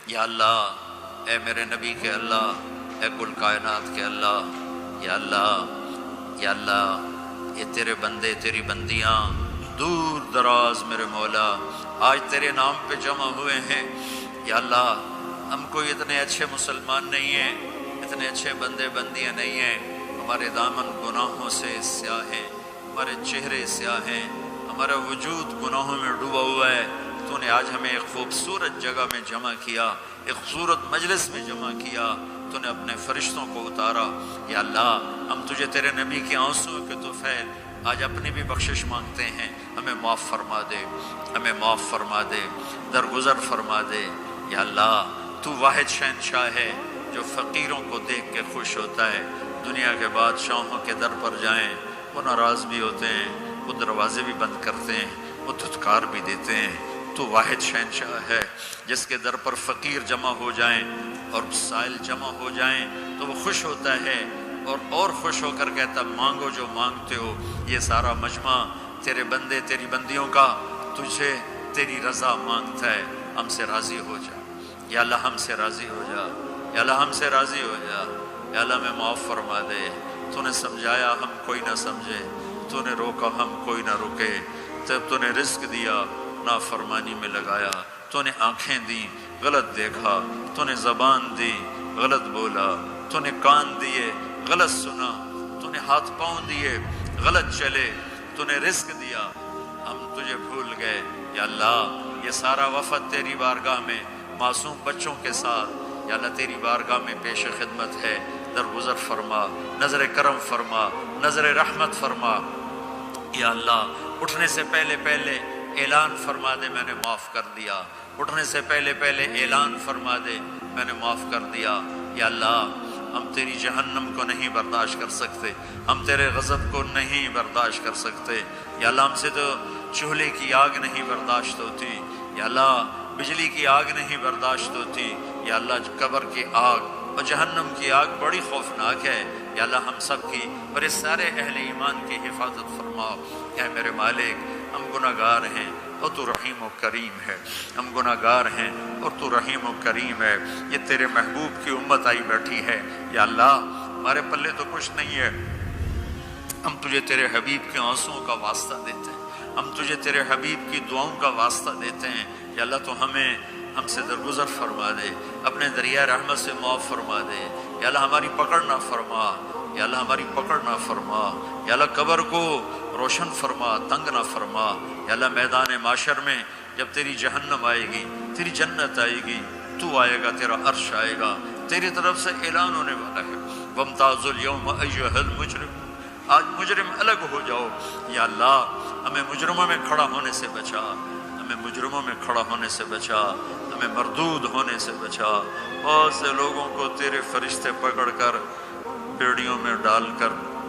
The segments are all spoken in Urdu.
یا اللہ اے میرے نبی کے اللہ، اے کل کائنات کے اللہ، یا اللہ یا اللہ، یہ تیرے بندے تیری بندیاں دور دراز میرے مولا آج تیرے نام پہ جمع ہوئے ہیں۔ یا اللہ ہم کوئی اتنے اچھے مسلمان نہیں ہیں، اتنے اچھے بندے بندیاں نہیں ہیں، ہمارے دامن گناہوں سے سیاہ ہیں، ہمارے چہرے سیاہ ہیں، ہمارا وجود گناہوں میں ڈوبا ہوا ہے۔ تو نے آج ہمیں ایک خوبصورت جگہ میں جمع کیا، ایک خوبصورت مجلس میں جمع کیا، تو نے اپنے فرشتوں کو اتارا۔ یا اللہ ہم تجھے تیرے نبی کے آنسوں کے طفیل آج اپنی بھی بخشش مانگتے ہیں، ہمیں معاف فرما دے، ہمیں معاف فرما دے، درگزر فرما دے۔ یا اللہ تو واحد شہنشاہ ہے جو فقیروں کو دیکھ کے خوش ہوتا ہے۔ دنیا کے بادشاہوں کے در پر جائیں وہ ناراض بھی ہوتے ہیں، وہ دروازے بھی بند کرتے ہیں، وہ دھتکار بھی دیتے ہیں۔ تو واحد شہنشاہ ہے جس کے در پر فقیر جمع ہو جائیں اور سائل جمع ہو جائیں تو وہ خوش ہوتا ہے اور خوش ہو کر کہتا مانگو جو مانگتے ہو۔ یہ سارا مجمع تیرے بندے تیری بندیوں کا تجھے تیری رضا مانگتا ہے، ہم سے راضی ہو جا۔ یا اللہ ہم سے راضی ہو جا، یا اللہ ہم سے راضی ہو جا۔ یا اللہ میں معاف فرما دے۔ تو نے سمجھایا ہم کوئی نہ سمجھے، تو نے روکا ہم کوئی نہ رکے، تب تو نے رزق دیا نافرمانی میں لگایا، تو نے آنکھیں دی غلط دیکھا، تو نے زبان دی غلط بولا، تو نے کان دیے غلط سنا، تو نے ہاتھ پاؤں دیے غلط چلے، تو نے رزق دیا ہم تجھے بھول گئے۔ یا اللہ یہ سارا وفد تیری بارگاہ میں معصوم بچوں کے ساتھ یا اللہ تیری بارگاہ میں پیش خدمت ہے، درگزر فرما، نظر کرم فرما، نظر رحمت فرما۔ یا اللہ اٹھنے سے پہلے پہلے اعلان فرما دے میں نے معاف کر دیا، اٹھنے سے پہلے پہلے اعلان فرما دے میں نے معاف کر دیا۔ یا اللہ ہم تیری جہنم کو نہیں برداشت کر سکتے، ہم تیرے غضب کو نہیں برداشت کر سکتے۔ یا اللہ ہم سے تو چولہے کی آگ نہیں برداشت ہوتی، یا اللہ بجلی کی آگ نہیں برداشت ہوتی، یا اللہ قبر کی آگ اور جہنم کی آگ بڑی خوفناک ہے۔ یا اللہ ہم سب کی اور اس سارے اہل ایمان کی حفاظت فرما۔ اے میرے مالک ہم گناہ گار ہیں اور تو رحیم و کریم ہے، ہم گناہ گار ہیں اور تو رحیم و کریم ہے۔ یہ تیرے محبوب کی امت آئی بیٹھی ہے، یا اللہ ہمارے پلے تو کچھ نہیں ہے، ہم تجھے تیرے حبیب کے آنسوؤں کا واسطہ دیتے ہیں، ہم تجھے تیرے حبیب کی دعاؤں کا واسطہ دیتے ہیں۔ یا اللہ تو ہم سے درگزر فرما دے، اپنے دریائے رحمت سے معاف فرما دے۔ یا اللہ ہماری پکڑ نہ فرما، یا اللہ ہماری پکڑ نہ فرما۔ یا اللہ قبر کو روشن فرما، تنگ نہ فرما۔ یا اللہ میدان معاشر میں جب تیری جہنم آئے گی، تیری جنت آئے گی، تو آئے گا، تیرا عرش آئے گا، تیری طرف سے اعلان ہونے والا ہے وَامْتَازُوا الْيَوْمَ أَيُّهَا الْمُجْرِمُونَ، آج مجرم الگ ہو جاؤ۔ یا اللہ ہمیں مجرموں میں کھڑا ہونے سے بچا، ہمیں مجرموں میں کھڑا ہونے سے بچا، ہمیں مردود ہونے سے بچا۔ بہت سے لوگوں کو تیرے فرشتے پکڑ کر بیڑیوں میں ڈال کر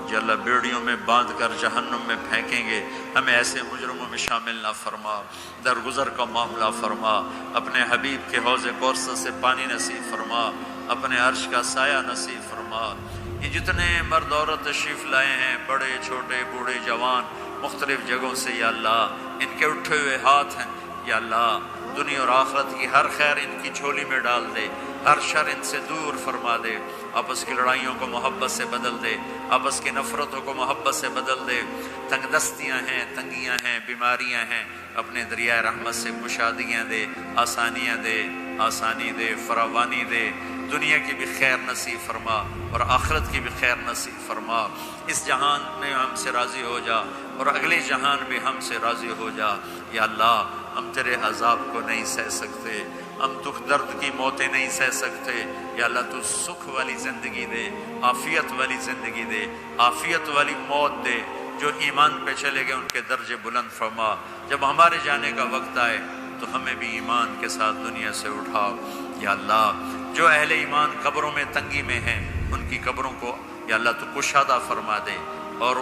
یا اللہ بیڑیوں میں باندھ کر جہنم میں پھینکیں گے، ہمیں ایسے مجرموں میں شامل نہ فرما۔ درگزر کا معاملہ فرما، اپنے حبیب کے حوض کوثر سے پانی نصیب فرما، اپنے عرش کا سایہ نصیب فرما۔ یہ جتنے مرد عورت تشریف لائے ہیں، بڑے چھوٹے بوڑھے جوان مختلف جگہوں سے، یا اللہ ان کے اٹھے ہوئے ہاتھ ہیں، یا اللہ دنیا اور آخرت کی ہر خیر ان کی جھولی میں ڈال دے، ہر شر ان سے دور فرما دے، آپس کی لڑائیوں کو محبت سے بدل دے، آپس کی نفرتوں کو محبت سے بدل دے۔ تنگ دستیاں ہیں، تنگیاں ہیں، بیماریاں ہیں، اپنے دریائے رحمت سے کشادگیاں دے، آسانیاں دے، آسانی دے، فراوانی دے۔ دنیا کی بھی خیر نصیب فرما اور آخرت کی بھی خیر نصیب فرما۔ اس جہان میں ہم سے راضی ہو جا اور اگلے جہان بھی ہم سے راضی ہو جا۔ یا اللہ ہم تیرے عذاب کو نہیں سہ سکتے، ہم دکھ درد کی موتیں نہیں سہ سکتے۔ یا اللہ تو سکھ والی زندگی دے، عافیت والی زندگی دے، عافیت والی موت دے۔ جو ایمان پہ چلے گئے ان کے درجے بلند فرما۔ جب ہمارے جانے کا وقت آئے تو ہمیں بھی ایمان کے ساتھ دنیا سے اٹھا۔ یا اللہ جو اہل ایمان قبروں میں تنگی میں ہیں ان کی قبروں کو یا اللہ تو کشادہ فرما دے، اور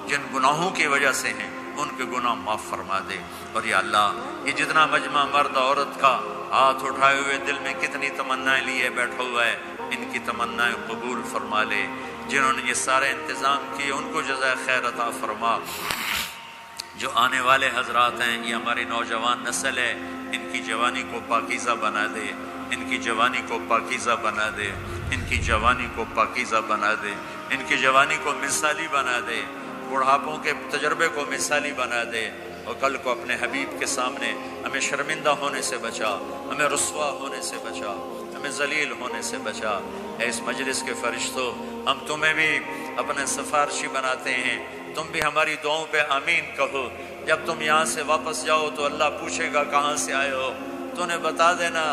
جن گناہوں کی وجہ سے ہیں ان کے گناہ معاف فرما دے۔ اور یا اللہ یہ جتنا مجمع مرد عورت کا ہاتھ اٹھائے ہوئے دل میں کتنی تمنائیں لیے بیٹھا ہوا ہے، ان کی تمنائیں قبول فرما لے۔ جنہوں نے یہ سارے انتظام کیے ان کو جزائے خیر عطا فرما۔ جو آنے والے حضرات ہیں یہ ہماری نوجوان نسل ہے، ان کی جوانی کو پاکیزہ بنا دے، ان کی جوانی کو پاکیزہ بنا دے، ان کی جوانی کو پاکیزہ بنا دے، ان کی جوانی کو مثالی بنا دے، بڑھاپوں کے تجربے کو مثالی بنا دے، اور کل کو اپنے حبیب کے سامنے ہمیں شرمندہ ہونے سے بچا، ہمیں رسوا ہونے سے بچا، ہمیں ذلیل ہونے سے بچا۔ اے اس مجلس کے فرشتوں، ہم تمہیں بھی اپنے سفارشی بناتے ہیں، تم بھی ہماری دعاؤں پہ آمین کہو۔ جب تم یہاں سے واپس جاؤ تو اللہ پوچھے گا کہاں سے آئے ہو، تو انہیں بتا دینا،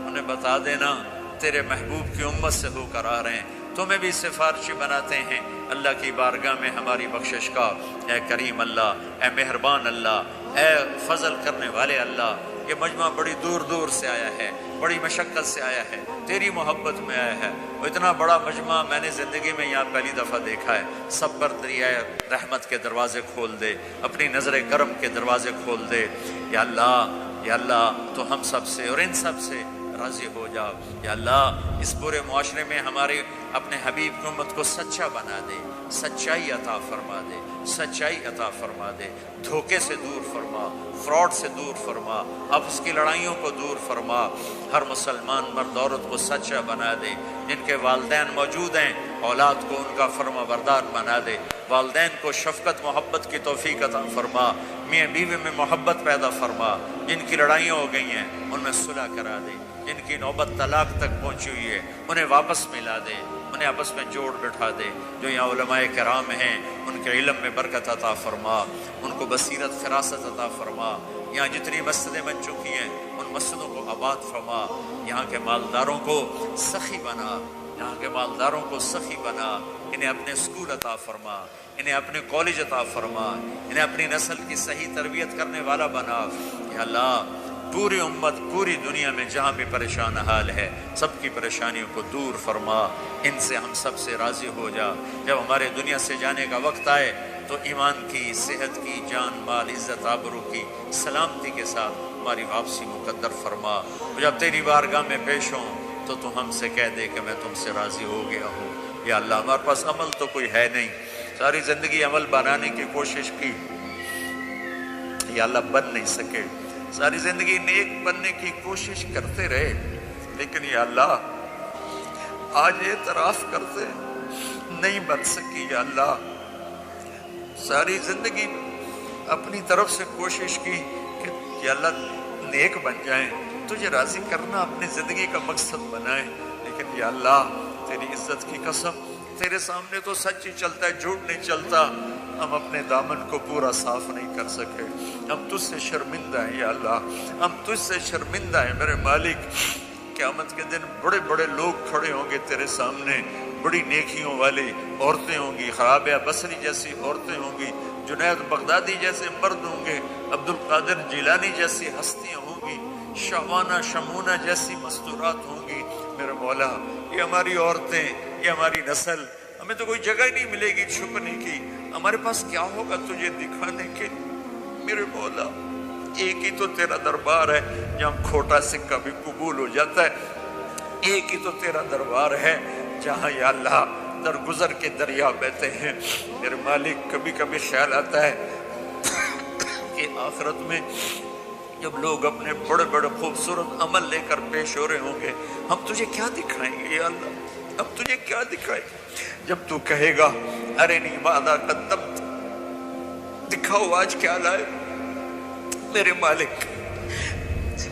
انہیں بتا دینا تیرے محبوب کی امت سے ہو کر آ رہے ہیں۔ تمہیں بھی سفارشی بناتے ہیں اللہ کی بارگاہ میں ہماری بخشش کا۔ اے کریم اللہ، اے مہربان اللہ، اے فضل کرنے والے اللہ، یہ مجمع بڑی دور دور سے آیا ہے، بڑی مشقت سے آیا ہے، تیری محبت میں آیا ہے۔ وہ اتنا بڑا مجمع میں نے زندگی میں یہاں پہلی دفعہ دیکھا ہے۔ سب پر دریائے رحمت کے دروازے کھول دے، اپنی نظر کرم کے دروازے کھول دے۔ یا اللہ، یا اللہ، تو ہم سب سے اور ان سب سے راضی ہو جا۔ یا اللہ، اس پورے معاشرے میں ہمارے اپنے حبیب کی امت کو سچا بنا دے، سچائی عطا فرما دے، سچائی عطا فرما دے، دھوکے سے دور فرما، فراڈ سے دور فرما، آپس کی لڑائیوں کو دور فرما۔ ہر مسلمان مرد عورت کو سچا بنا دے، جن کے والدین موجود ہیں اولاد کو ان کا فرما بردار بنا دے، والدین کو شفقت محبت کی توفیق عطا فرما، میاں بیوی میں محبت پیدا فرما، جن کی لڑائیاں ہو گئی ہیں ان میں صلح کرا دے، جن کی نوبت طلاق تک پہنچی ہوئی ہے انہیں واپس ملا دے، انہیں آپس میں جوڑ بٹھا دے۔ جو یہاں علماء کرام ہیں ان کے علم میں برکت عطا فرما، ان کو بصیرت فراست عطا فرما۔ یہاں جتنی مسجدیں بن چکی ہیں ان مسجدوں کو آباد فرما، یہاں کے مالداروں کو سخی بنا، یہاں کے مالداروں کو سخی بنا، انہیں اپنے اسکول عطا فرما، انہیں اپنے کالج عطا فرما، انہیں اپنی نسل کی صحیح تربیت کرنے والا بنا۔ یا اللہ، پوری امت پوری دنیا میں جہاں بھی پریشان حال ہے سب کی پریشانیوں کو دور فرما، ان سے ہم سب سے راضی ہو جا۔ جب ہمارے دنیا سے جانے کا وقت آئے تو ایمان کی، صحت کی، جان مال عزت آبرو کی سلامتی کے ساتھ ہماری واپسی مقدر فرما۔ جب تیری بارگاہ میں پیش ہوں تو تو ہم سے کہہ دے کہ میں تم سے راضی ہو گیا ہوں۔ یا اللہ، ہمارے پاس عمل تو کوئی ہے نہیں، ساری زندگی عمل بنانے کی کوشش کی، یا اللہ بن نہیں سکے، ساری زندگی نیک بننے کی کوشش کرتے رہے، لیکن یا اللہ آج اعتراف کرتے نہیں بن سکی۔ یا اللہ، ساری زندگی اپنی طرف سے کوشش کی کہ یا اللہ نیک بن جائیں، تجھے راضی کرنا اپنی زندگی کا مقصد بنائیں، لیکن یا اللہ تیری عزت کی قسم تیرے سامنے تو سچ ہی چلتا ہے، جھوٹ نہیں چلتا۔ ہم اپنے دامن کو پورا صاف نہیں کر سکے، ہم تجھ سے شرمندہ ہیں یا اللہ، ہم تجھ سے شرمندہ ہیں میرے مالک۔ قیامت کے دن بڑے بڑے لوگ کھڑے ہوں گے تیرے سامنے، بڑی نیکیوں والی عورتیں ہوں گی، رابعہ بصری جیسی عورتیں ہوں گی، جنید بغدادی جیسے مرد ہوں گے، عبد القادر جیلانی جیسی ہستیاں ہوں گی، شعبانہ شمونہ جیسی مستورات ہوں گی۔ میرے مولا، یہ ہماری عورتیں، یہ ہماری نسل، ہمیں تو کوئی جگہ نہیں ملے گی چھپنے کی، ہمارے پاس کیا ہوگا تجھے دکھانے کے؟ میرے مولا، ایک ہی تو تیرا دربار ہے جہاں کھوٹا سکہ بھی قبول ہو جاتا ہے، ایک ہی تو تیرا دربار ہے جہاں یا اللہ درگزر کے دریا بہتے ہیں۔ میرے مالک، کبھی کبھی خیال آتا ہے کہ آخرت میں جب لوگ اپنے بڑے بڑے خوبصورت عمل لے کر پیش ہو رہے ہوں گے، ہم تجھے کیا دکھائیں گے یا اللہ؟ ہم تجھے کیا دکھائیں گے جب تو کہے گا ارنی ماذا قدمت، دکھاؤ آج کیا لائے؟ میرے مالک،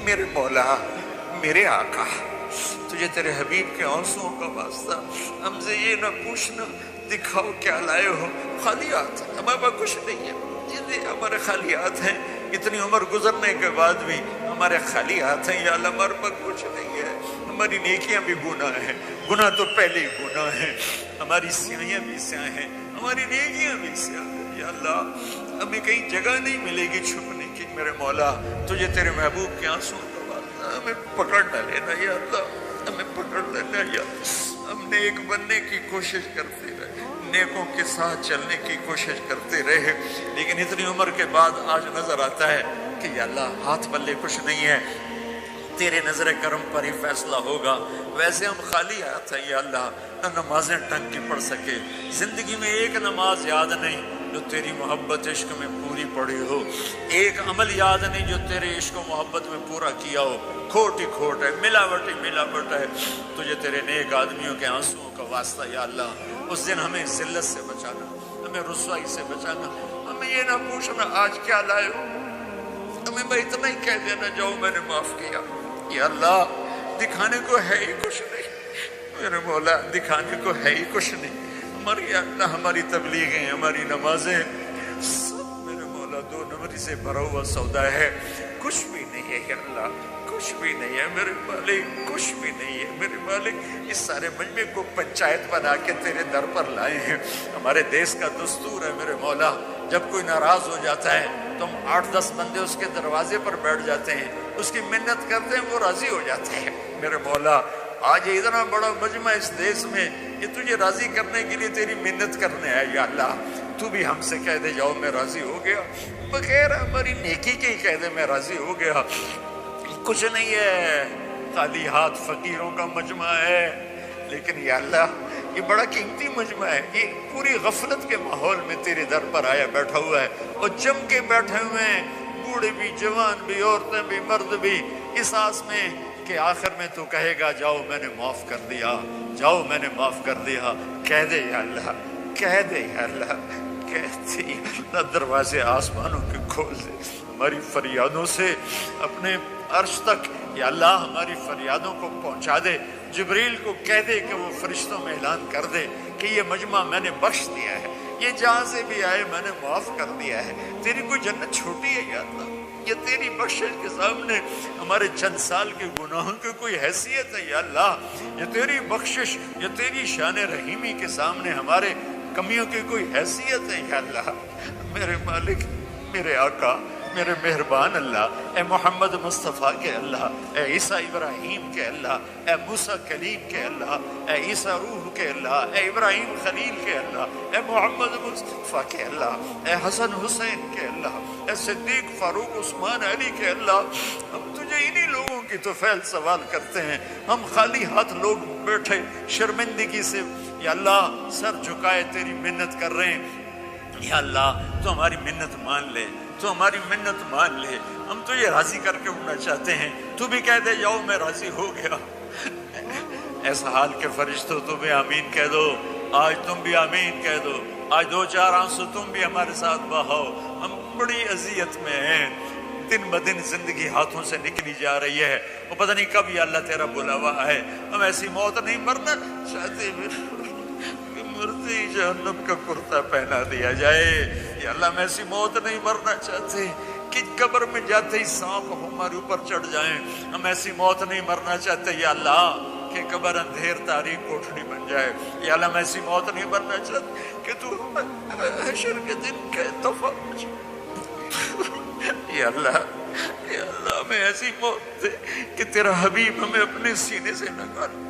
میرے مولا، میرے آقا، تجھے تیرے حبیب کے آنسوؤں کا واسطہ ہم سے یہ نہ پوچھنا دکھاؤ کیا لائے ہو۔ خالیات، ہمارے پاس کچھ نہیں ہے، یہ ہمارے خالیات ہیں، اتنی عمر گزرنے کے بعد بھی ہمارے خالیات ہیں یا اللہ، ہمارے پاس کچھ نہیں ہے۔ ہماری نیکیاں بھی گناہ ہیں، گناہ تو پہلے ہی گناہ ہیں، ہماری سیاہیاں بھی سیاہ ہیں، ہماری نیکیاں بھی سیاہ ہیں یا اللہ، ہمیں کہیں جگہ نہیں ملے گی چھپنے کی۔ میرے مولا، تجھے تیرے محبوب کے آنسوں کا واسطہ ہمیں پکڑ نہ لینا یا اللہ، ہمیں پکڑ لینا یا ہم نیک بننے کی کوشش کرتے رہے، نیکوں کے ساتھ چلنے کی کوشش کرتے رہے، لیکن اتنی عمر کے بعد آج نظر آتا ہے کہ یا اللہ ہاتھ پلے کچھ نہیں ہے، تیرے نظر کرم پر ہی فیصلہ ہوگا۔ ویسے ہم خالی آتے ہیں یا اللہ، نہ نمازیں ٹنگ کی پڑھ سکے، زندگی میں ایک نماز یاد نہیں، جو تیری محبت عشق میں پوری پڑی ہو، ایک عمل یاد نہیں جو تیرے عشق و محبت میں پورا کیا ہو، کھوٹ ہی کھوٹ ہے، ملاوٹ ہی ملاوٹ ہے۔ تجھے تیرے نیک آدمیوں کے آنسوؤں کا واسطہ یا اللہ، اس دن ہمیں ذلت سے بچانا، ہمیں رسوائی سے بچانا، ہمیں یہ نہ پوچھنا آج کیا لائے ہو، ہمیں میں اتنا ہی کہہ دینا جاؤ میں نے معاف کیا۔ یا اللہ دکھانے کو ہے ہی کچھ نہیں میرے مولا، دکھانے کو ہے ہی کچھ نہیں، ہماری یا اللہ ہماری تبلیغیں، ہماری نمازیں سب میرے مولا 2 نمبری سے بھرا ہوا سودا ہے، کچھ بھی نہیں ہے یا اللہ، کچھ بھی نہیں ہے میرے مالک، کچھ بھی نہیں ہے میرے مالک۔ اس سارے مجمع کو پنچایت بنا کے تیرے در پر لائے ہیں۔ ہمارے دیس کا دستور ہے میرے مولا، جب کوئی ناراض ہو جاتا ہے تو ہم 8-10 بندے اس کے دروازے پر بیٹھ جاتے ہیں، اس کی منت کرتے ہیں، وہ راضی ہو جاتا ہے میرے مولا۔ آج اتنا بڑا مجمع اس دیس میں، یہ تجھے راضی کرنے کے لیے تیری منت کرنے ہے یا اللہ، تو بھی ہم سے کہہ دے جاؤ میں راضی ہو گیا، بغیر ہماری نیکی کے ہی کہہ دے میں راضی ہو گیا۔ کچھ نہیں ہے، خالی ہاتھ فقیروں کا مجمع ہے، لیکن یا اللہ یہ بڑا قیمتی مجمع ہے، یہ پوری غفلت کے ماحول میں تیرے در پر آیا بیٹھا ہوا ہے، اور جم کے بیٹھے ہوئے ہیں، بوڑھے بھی، جوان بھی، عورتیں بھی، مرد بھی، اس آس میں کہ آخر میں تو کہے گا جاؤ میں نے معاف کر دیا، جاؤ میں نے معاف کر دیا۔ کہہ دے یا اللہ، کہہ دے یا اللہ، کہہ دے یا اللہ، دروازے آسمانوں کے کھول دے، ہماری فریادوں سے اپنے عرش تک یا اللہ ہماری فریادوں کو پہنچا دے۔ جبریل کو کہہ دے کہ وہ فرشتوں میں اعلان کر دے کہ یہ مجمع میں نے بخش دیا ہے، یہ جہاں سے بھی آئے میں نے معاف کر دیا ہے۔ تیری کوئی جنت چھوٹی ہے یا اللہ؟ یہ تیری بخشش کے سامنے ہمارے چند سال کے گناہوں کی کوئی حیثیت ہے یا اللہ؟ یہ تیری بخشش، یہ تیری شان رحیمی کے سامنے ہمارے کمیوں کی کوئی حیثیت ہے یا اللہ؟ میرے مالک، میرے آقا، میرے مہربان اللہ، اے محمد مصطفیٰ کے اللہ، اے عیسیٰ ابراہیم کے اللہ، اے موسیٰ کلیم کے اللہ، اے عیسیٰ روح کے اللہ، اے ابراہیم خلیل کے اللہ، اے محمد مصطفیٰ کے اللہ، اے حسن حسین کے اللہ، اے صدیق فاروق عثمان علی کے اللہ، ہم تجھے انہی لوگوں کی تو فعل سوال کرتے ہیں، ہم خالی ہاتھ لوگ بیٹھے شرمندگی سے یا اللہ سر جھکائے تیری منت کر رہے ہیں۔ یا اللہ تو ہماری منت مان لے، تو ہماری منت مان لے، ہم تو یہ راضی کر کے اٹھنا چاہتے ہیں، تو بھی کہہ دے جاؤ میں راضی ہو گیا۔ ایسا حال کے فرشتوں تم بھی آمین کہہ دو، آج تم بھی آمین کہہ دو، آج 2-4 آنسو تم بھی ہمارے ساتھ بہاؤ۔ ہم بڑی اذیت میں ہیں، دن بدن زندگی ہاتھوں سے نکلی جا رہی ہے، وہ پتہ نہیں کب یا اللہ تیرا بلاوا ہے۔ ہم ایسی موت نہیں مرنا چاہتے، مرتے ہی جہنم کا کرتا پہنا دیا جائے۔ یا اللہ ہم ایسی موت نہیں مرنا چاہتے کہ قبر میں جاتے ہی سانپ ہمارے اوپر چڑھ جائیں، ہم ایسی موت نہیں مرنا چاہتے یا اللہ کہ قبر اندھیر تاریک کوٹھڑی بن جائے۔ یا اللہ ہم ایسی موت نہیں مرنا چاہتے کہ تو حشر کے دن کے دفعہ یا اللہ ہمیں ایسی موت دے کہ تیرا حبیب ہمیں اپنے سینے سے نہ کر،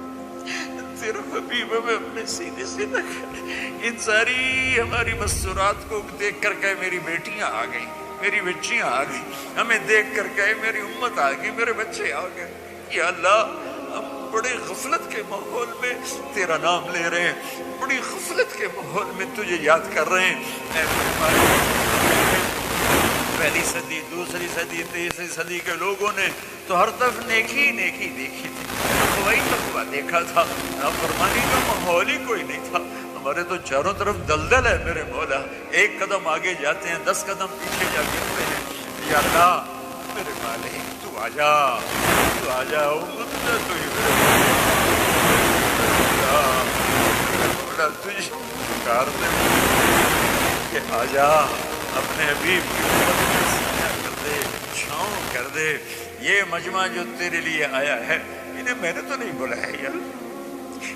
تیرا حبیب ہمیں اپنے سینے سے نہ کر۔ ان ساری ہماری مستورات کو دیکھ کر کہے میری بیٹیاں آ گئی، میری بچیاں آ گئی، ہمیں دیکھ کر کہے میری امت آ گئی، میرے بچے آ گئے۔ یا اللہ ہم بڑے غفلت کے ماحول میں تیرا نام لے رہے ہیں، بڑی غفلت کے ماحول میں تجھے یاد کر رہے ہیں۔ اے پہلی صدی، دوسری صدی، تیسری صدی کے لوگوں نے تو ہر طرف نیکی نیکی دیکھی تھی، وہی تقویٰ دیکھا تھا، نافرمانی کا ماحول ہی کوئی نہیں تھا۔ ہمارے تو چاروں طرف دلدل ہے میرے مولا، ایک قدم آگے جاتے ہیں 10 قدم پیچھے جا گرتے ہیں۔ یا اللہ میرے مالک تو آ جا، تو آ جا، تو ہی میرے مولا تجھے پکارتے کہ آ جا، اپنے حبیب کی امت میں سایہ کر دے، چھاؤں کر دے۔ یہ مجمع جو تیرے لیے آیا ہے، انہیں میں نے تو نہیں بلایا یار،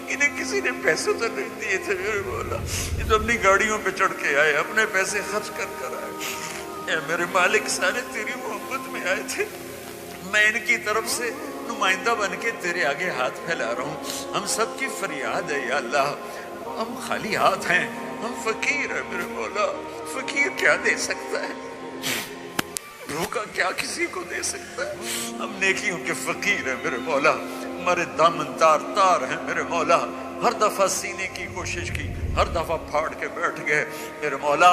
انہیں کسی نے پیسے تو نہیں دیے تھے میرے مولا، یہ تو اپنی گاڑیوں پہ چڑھ کے آئے، اپنے پیسے خرچ کر کر آئے۔ اے میرے مالک سارے تیری محبت میں آئے تھے، میں ان کی طرف سے نمائندہ بن کے تیرے آگے ہاتھ پھیلا رہا ہوں۔ ہم سب کی فریاد ہے یا اللہ، ہم خالی ہاتھ ہیں، ہم فقیر ہیں میرے مولا۔ فقیر کیا دے سکتا ہے؟ بھوکا کیا کسی کو دے سکتا ہے؟ ہم نیکیوں کے فقیر ہیں میرے مولا، ہمارے دامن تار تار ہیں میرے مولا۔ ہر دفعہ سینے کی کوشش کی، ہر دفعہ پھاڑ کے بیٹھ گئے میرے مولا۔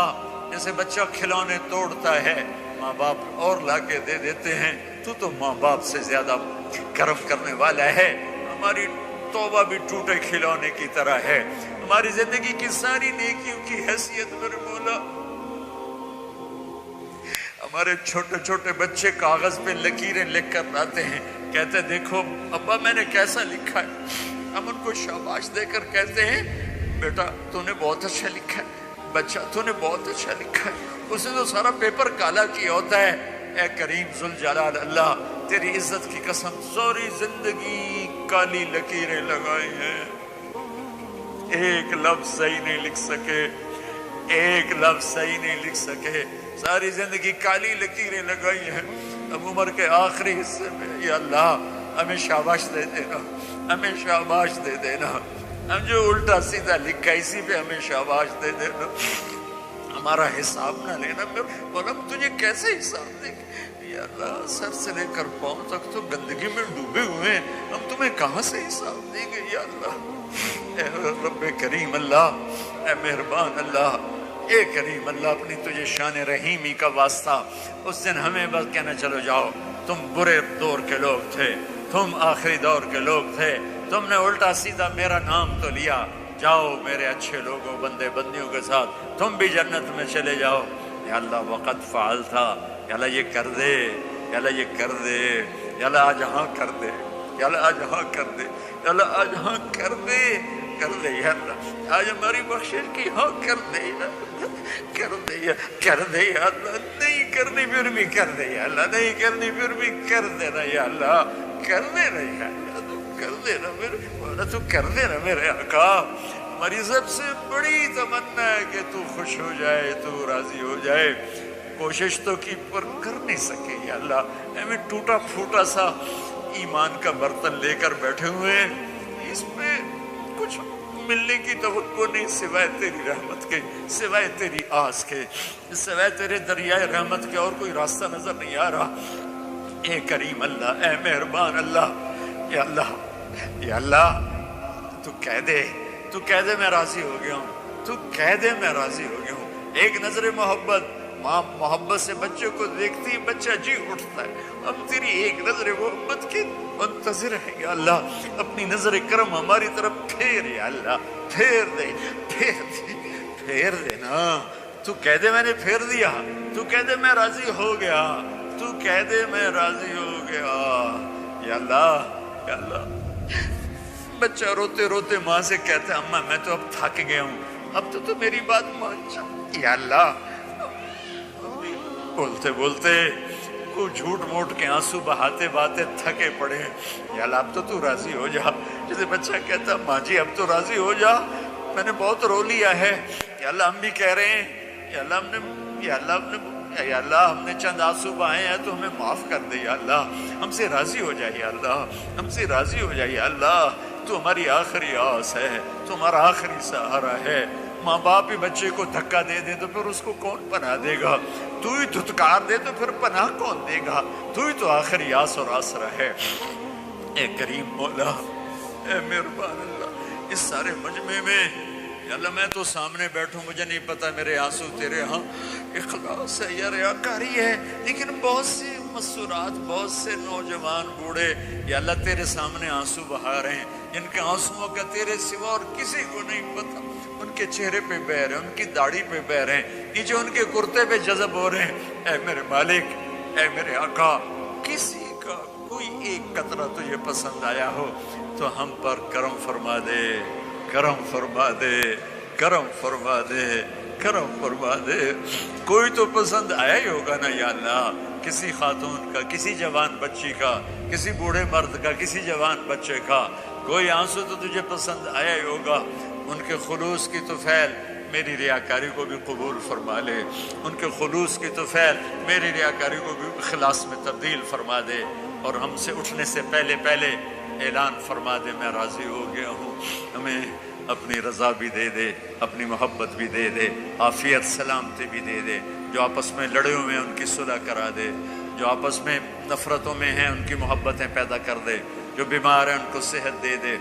جیسے بچہ کھلونے توڑتا ہے ماں باپ اور لا کے دے دیتے ہیں، تو ماں باپ سے زیادہ کرم کرنے والا ہے۔ ہماری توبہ بھی ٹوٹے کھلونے کی طرح ہے، ہماری زندگی کی ساری نیکیوں کی حیثیت میرے مولا، ہمارے چھوٹے چھوٹے بچے کاغذ پہ لکیریں لکھ کر لاتے ہیں، کہتے دیکھو ابا میں نے کیسا لکھا ہے، ہم ان کو شاباش دے کر کہتے ہیں بیٹا تو نے بہت اچھا لکھا ہے، بچہ تو نے بہت اچھا لکھا ہے، اس نے تو سارا پیپر کالا کیا ہوتا ہے۔ اے کریم ذوالجلال اللہ، تیری عزت کی قسم ساری زندگی کالی لکیریں لگائی ہیں، ایک لفظ صحیح نہیں لکھ سکے، ایک لفظ صحیح نہیں لکھ سکے، ساری زندگی کالی لکیریں لگائی ہیں۔ اب عمر کے آخری حصے میں یا اللہ ہمیں شاباش دے دینا، ہمیں شاباش دے دینا، ہم جو الٹا سیدھا لکھا اسی پہ ہمیں شاباش دے دینا، ہمارا حساب نہ لینا۔ مولا ہم تجھے کیسے حساب دیں گے یا اللہ، سر سے لے کر پاؤں تک تو گندگی میں ڈوبے ہوئے ہیں، ہم تمہیں کہاں سے حساب دیں گے یا اللہ۔ اے رب کریم اللہ، اے مہربان اللہ، اے کریم اللہ، اپنی تجھے شان رحیمی کا واسطہ اس دن ہمیں بس کہنا چلو جاؤ، تم برے دور کے لوگ تھے، تم آخری دور کے لوگ تھے، تم نے الٹا سیدھا میرا نام تو لیا، جاؤ میرے اچھے لوگوں بندے بندیوں کے ساتھ تم بھی جنت میں چلے جاؤ۔ یا اللہ وقت فعال تھا، یا اللہ یہ کر دے، یا اللہ یہ کر دے، یا اللہ آج ہاں کر دے، یا اللہ آج ہاں کر دے، یا اللہ آج ہاں کر دے، کر دے یا اللہ، آج ہماری بخشش کی ہاں کر دے یا کر دے یا کر دے یا اللہ، نہیں کرنی پھر بھی کر دے یا اللہ، نہیں کرنی پھر بھی کر دینا یا اللہ، کر دینا یا اللہ، تو کر دینا میرے مولا، تو کر دینا میرے آقا۔ ہماری سب سے بڑی تمنا ہے کہ تو خوش ہو جائے، تو راضی ہو جائے، کوشش تو کی پر کر نہیں سکے یا اللہ، ہمیں ٹوٹا پھوٹا سا ایمان کا برتن لے کر بیٹھے ہوئے ہیں، اس میں کچھ ملنے کی توقع نہیں سوائے تیری رحمت کے، سوائے تیری آس کے، سوائے تیرے دریائے رحمت کے اور کوئی راستہ نظر نہیں آ رہا۔ اے کریم اللہ، اے مہربان اللہ، یا اللہ، یا اللہ، تو کہہ دے، تو کہہ دے میں راضی ہو گیا ہوں، تو کہہ دے میں راضی ہو گیا ہوں۔ ایک نظر محبت، ماں محبت سے بچے کو دیکھتی بچہ جی اٹھتا ہے، ہم تیری ایک نظر محبت کے منتظر ہیں یا اللہ، اپنی نظر کرم ہماری طرف پھیر یا اللہ، پھیر دے، پھیر دے، پھیر دے نا، تو کہہ دے میں نے پھیر دیا، تو کہہ دے میں راضی ہو گیا، تو کہہ دے میں راضی ہو گیا یا اللہ، یا اللہ۔ بچہ روتے روتے ماں سے کہتا ہے اماں میں تو اب تھک گیا ہوں، اب تو میری بات مان جا یا اللہ۔ بولتے بولتے کو جھوٹ موٹ کے آنسو بہاتے بہاتے تھکے پڑے، یا اللہ اب تو راضی ہو جا۔ جیسے بچہ کہتا ماں جی اب تو راضی ہو جا، میں نے بہت رو لیا ہے یا اللہ، ہم بھی کہہ رہے ہیں یا اللہ، ہم نے چند آنسو بہائے ہیں تو ہمیں معاف کر دے یا اللہ، ہم سے راضی ہو جائے یا اللہ، ہم سے راضی ہو جائے یا اللہ، تو ہماری آخری آس ہے، تو ہمارا آخری سہارا ہے۔ ماں باپ ہی بچے کو دھکا دے دے تو پھر اس کو کون پناہ دے گا، تو ہی دھتکار دے تو پھر پناہ کون دے گا، تو ہی تو آخری آس اور آسرا ہے۔ اے کریم مولا، اے مہربان اللہ، اس سارے مجمع میں یا اللہ میں تو سامنے بیٹھوں، مجھے نہیں پتا میرے آنسو تیرے ہاں اخلاص ہے یا ریاکاری ہے، لیکن بہت سی مسورات، بہت سے نوجوان بوڑھے یا اللہ تیرے سامنے آنسو بہا رہے ہیں، جن کے آنسوؤں کا تیرے سوا اور کسی کو نہیں پتا، ان کے چہرے پہ بہہ رہے ہیں، ان کی داڑھی پہ بہہ رہے ہیں، نیچے ان کے کرتے پہ جذب ہو رہے ہیں۔ اے میرے مالک، اے میرے آقا، کسی کا کوئی ایک قطرہ تجھے پسند آیا ہو تو ہم پر کرم فرما دے، کرم فرما دے، کرم فرما دے، کرم فرما دے۔ کوئی تو پسند آیا ہی ہوگا نا یا اللہ، کسی خاتون کا، کسی جوان بچی کا، کسی بوڑھے مرد کا، کسی جوان بچے کا، کوئی آنسو تو تجھے پسند آیا ہی ہوگا۔ ان کے خلوص کی طفیل میری ریاکاری کو بھی قبول فرما لے، ان کے خلوص کی طفیل میری ریاکاری کو بھی اخلاص میں تبدیل فرما دے، اور ہم سے اٹھنے سے پہلے پہلے اعلان فرما دے میں راضی ہو گیا ہوں۔ ہمیں اپنی رضا بھی دے دے، اپنی محبت بھی دے دے، عافیت سلامتی بھی دے دے، جو آپس میں لڑے ہوئے ہیں ان کی صلح کرا دے، جو آپس میں نفرتوں میں ہیں ان کی محبتیں پیدا کر دے، جو بیمار ہیں ان کو صحت دے دے،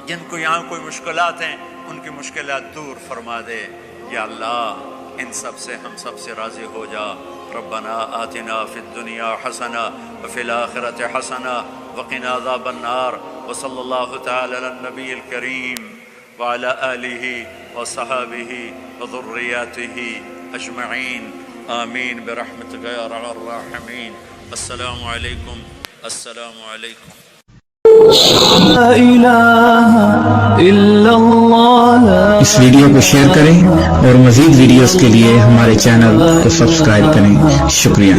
جن کو یہاں کوئی مشکلات ہیں ان کی مشکلات دور فرما دے یا اللہ۔ ان سب سے ہم سب سے راضی ہو جا. ربنا آتنا فی الدنیا حسنہ وفی الآخرۃ حسنہ وقنا عذاب النار. وصلی اللہ تعالی علی النبی الکریم وعلی آلہ وصحابہ وذریاتہ اجمعین. آمین برحمتک یا ارحم الراحمین. السلام علیکم. السلام علیکم. لا الہ الا اللہ. اس ویڈیو کو شیئر کریں اور مزید ویڈیوز کے لیے ہمارے چینل کو سبسکرائب کریں. شکریہ.